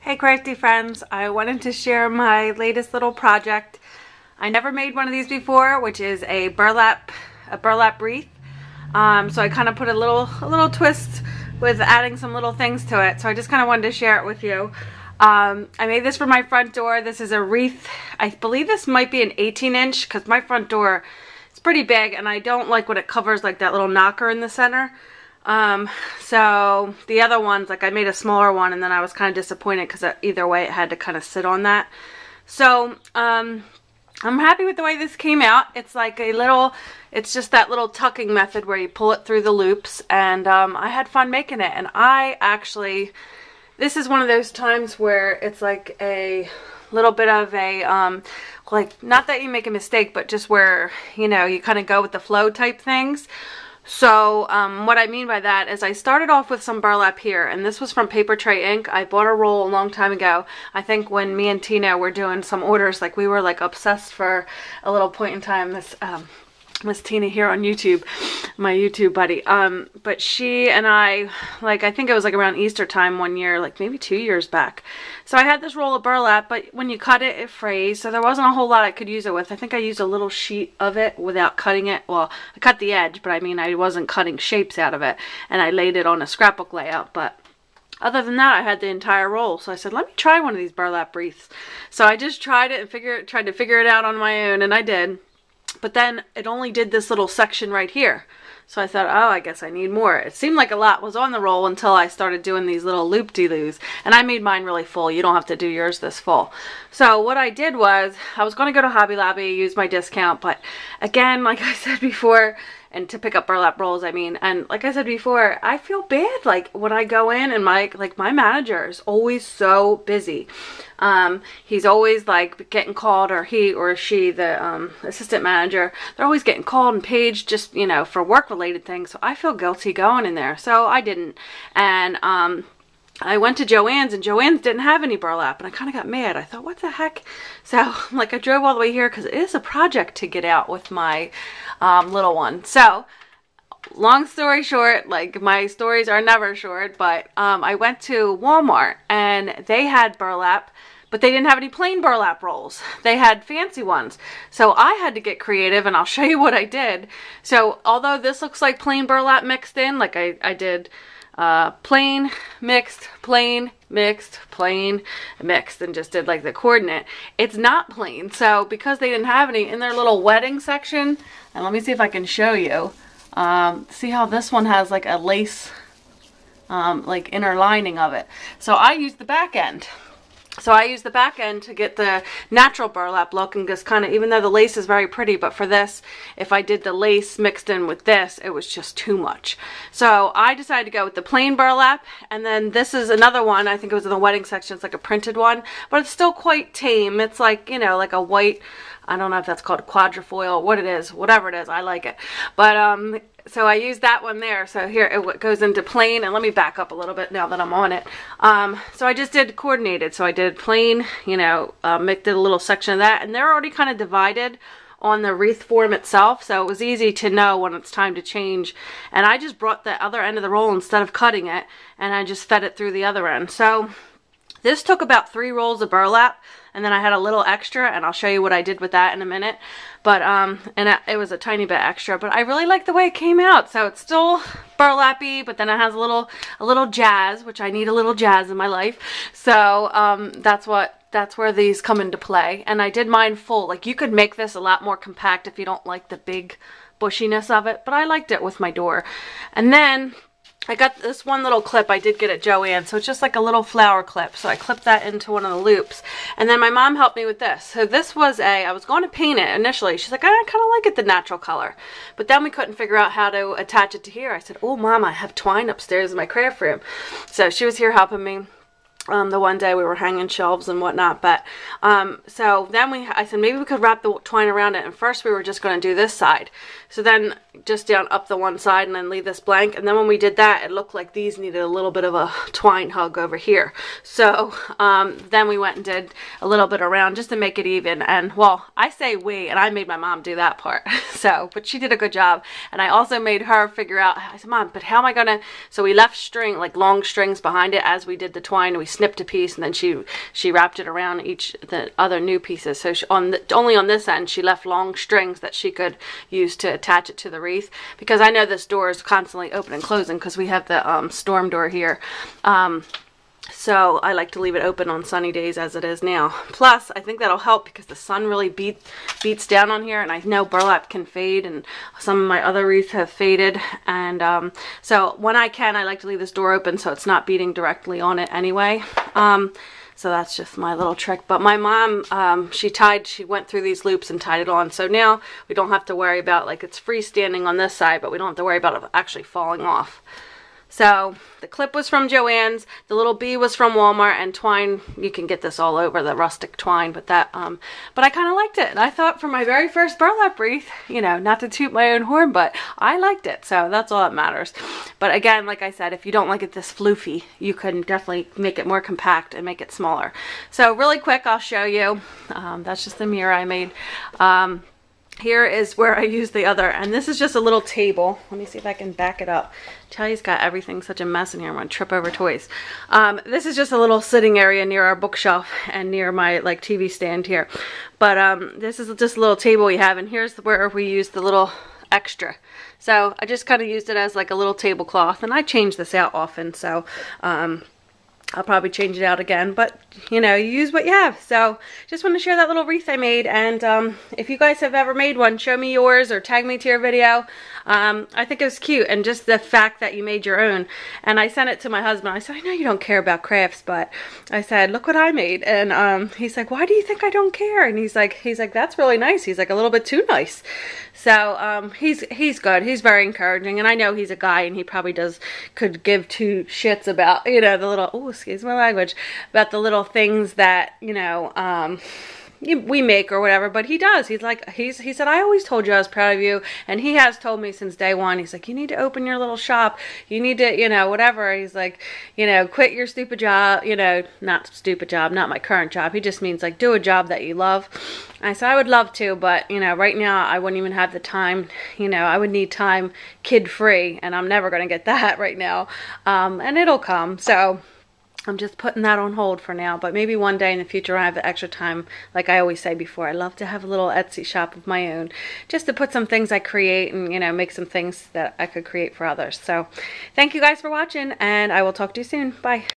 Hey crafty friends, I wanted to share my latest little project. I never made one of these before, which is a burlap wreath. So I kind of put a little twist with adding some little things to it. So I just kind of wanted to share it with you. I made this for my front door. This is a wreath. I believe this might be an 18-inch because my front door is pretty big and I don't like when it covers like that little knocker in the center. So the other ones, like I made a smaller one and then I was kind of disappointed because either way it had to kind of sit on that. So I'm happy with the way this came out. It's like it's just that little tucking method where you pull it through the loops, and I had fun making it. And this is one of those times where it's like a little bit of a like, not that you make a mistake, but just where, you know, you kind of go with the flow type things. So what I mean by that is I started off with some burlap here, and this was from Paper Tray Ink. I bought a roll a long time ago. I think when me and Tina were doing some orders, like we were like obsessed for a little point in time. This Miss Tina here on YouTube, my YouTube buddy. But she and I think it was like around Easter time one year, like maybe 2 years back. So I had this roll of burlap, but when you cut it, it frays. So there wasn't a whole lot I could use it with. I think I used a little sheet of it without cutting it. Well, I cut the edge, but I mean, I wasn't cutting shapes out of it. And I laid it on a scrapbook layout, but other than that, I had the entire roll. So I said, let me try one of these burlap wreaths. So I just tried it and tried to figure it out on my own, and I did. But then it only did this little section right here. So I thought, oh, I guess I need more. It seemed like a lot was on the roll until I started doing these little loop-de-loos. And I made mine really full. You don't have to do yours this full. So what I did was, I was going to go to Hobby Lobby, use my discount. But again, like I said before, and to pick up burlap rolls, I mean, and like I said before, I feel bad, like when I go in and my manager is always so busy. He's always like getting called, or he or she, the assistant manager, they're always getting called and paged just, you know, for work related things. So I feel guilty going in there. So I didn't. And I went to Joann's, and Joann's didn't have any burlap, and I kind of got mad. I thought, what the heck? So like I drove all the way here because it is a project to get out with my little one. So long story short, like my stories are never short, but I went to Walmart and they had burlap, but they didn't have any plain burlap rolls. They had fancy ones. So I had to get creative, and I'll show you what I did. So although this looks like plain burlap mixed in, like I did plain, mixed, plain, mixed, plain, mixed, and just did like the coordinate. It's not plain. So because they didn't have any in their little wedding section, and let me see if I can show you. See how this one has like a lace like inner lining of it. So I used the back end. So I used the back end to get the natural burlap look, and just kind of, even though the lace is very pretty, but for this, if I did the lace mixed in with this, it was just too much. So I decided to go with the plain burlap, and then this is another one, I think it was in the wedding section, it's like a printed one, but it's still quite tame. It's like, you know, like a white, I don't know if that's called quadrifoil, what it is, whatever it is, I like it. But so I used that one there. So here it goes into plain, and let me back up a little bit now that I'm on it. So I just did coordinated. So I did plain, you know, did a little section of that, and they're already kind of divided on the wreath form itself, so it was easy to know when it's time to change. And I just brought the other end of the roll instead of cutting it, and I just fed it through the other end. So this took about 3 rolls of burlap, and then I had a little extra, and I'll show you what I did with that in a minute. But it was a tiny bit extra, but I really like the way it came out. So it's still burlappy, but then it has a little jazz, which I need a little jazz in my life. So that's where these come into play. And I did mine full. Like, you could make this a lot more compact if you don't like the big bushiness of it, but I liked it with my door. And then I got this one little clip I did get at Joann's, so it's just like a little flower clip. So I clipped that into one of the loops. And then my mom helped me with this. So this was I was going to paint it initially. She's like, I kind of like it the natural color. But then we couldn't figure out how to attach it to here. I said, oh, Mom, I have twine upstairs in my craft room. So she was here helping me. The one day we were hanging shelves and whatnot, but so then I said maybe we could wrap the twine around it, and first we were just going to do this side. So then just down up the one side and then leave this blank, and then when we did that, it looked like these needed a little bit of a twine hug over here. So then we went and did a little bit around just to make it even. And well, I say we, and I made my mom do that part. So, but she did a good job, and I also made her figure out. I said, Mom, but how am I gonna? So we left string, like long strings behind it as we did the twine, and we snipped a piece and then she wrapped it around the other new pieces. So only on this end she left long strings that she could use to attach it to the wreath, because I know this door is constantly open and closing because we have the storm door here. So I like to leave it open on sunny days as it is now. Plus, I think that'll help because the sun really beats down on here, and I know burlap can fade, and some of my other wreaths have faded. And so when I can, I like to leave this door open so it's not beating directly on it anyway. So that's just my little trick. But my mom, she went through these loops and tied it on. So now we don't have to worry about, like, it's freestanding on this side, but we don't have to worry about it actually falling off. So the clip was from Joann's, the little bee was from Walmart, and twine, you can get this all over, the rustic twine, but that, but I kind of liked it. And I thought for my very first burlap wreath, you know, not to toot my own horn, but I liked it. So that's all that matters. But again, like I said, if you don't like it this floofy, you can definitely make it more compact and make it smaller. So really quick, I'll show you. That's just the mirror I made. Here is where I use the other, and this is just a little table. Let me see if I can back it up. Tally's got everything such a mess in here. I'm gonna trip over toys. This is just a little sitting area near our bookshelf and near my like TV stand here. But this is just a little table we have, and here's where we use the little extra. So I just kind of used it as like a little tablecloth, and I change this out often, so I'll probably change it out again, but you know, you use what you have. So just want to share that little wreath I made, and if you guys have ever made one, show me yours or tag me to your video. I think it was cute, and just the fact that you made your own. And I sent it to my husband. I said, I know you don't care about crafts, but I said, look what I made. And he's like, why do you think I don't care? And he's like, that's really nice. He's like, a little bit too nice. So he's good. He's very encouraging, and I know he's a guy, and he probably could give two shits about, you know, the little, oh, excuse my language, about the little things that, you know, we make or whatever, but he does. He's like, he said, I always told you I was proud of you, and he has told me since day one. He's like, you need to open your little shop. You need to, you know, whatever. He's like, you know, quit your stupid job, you know, not stupid job, not my current job. He just means like do a job that you love. I said, I would love to, but, you know, right now I wouldn't even have the time. You know, I would need time kid-free, and I'm never going to get that right now. And it'll come. So I'm just putting that on hold for now, but maybe one day in the future I have the extra time. Like I always say before, I love to have a little Etsy shop of my own, just to put some things I create and, you know, make some things that I could create for others. So thank you guys for watching, and I will talk to you soon. Bye.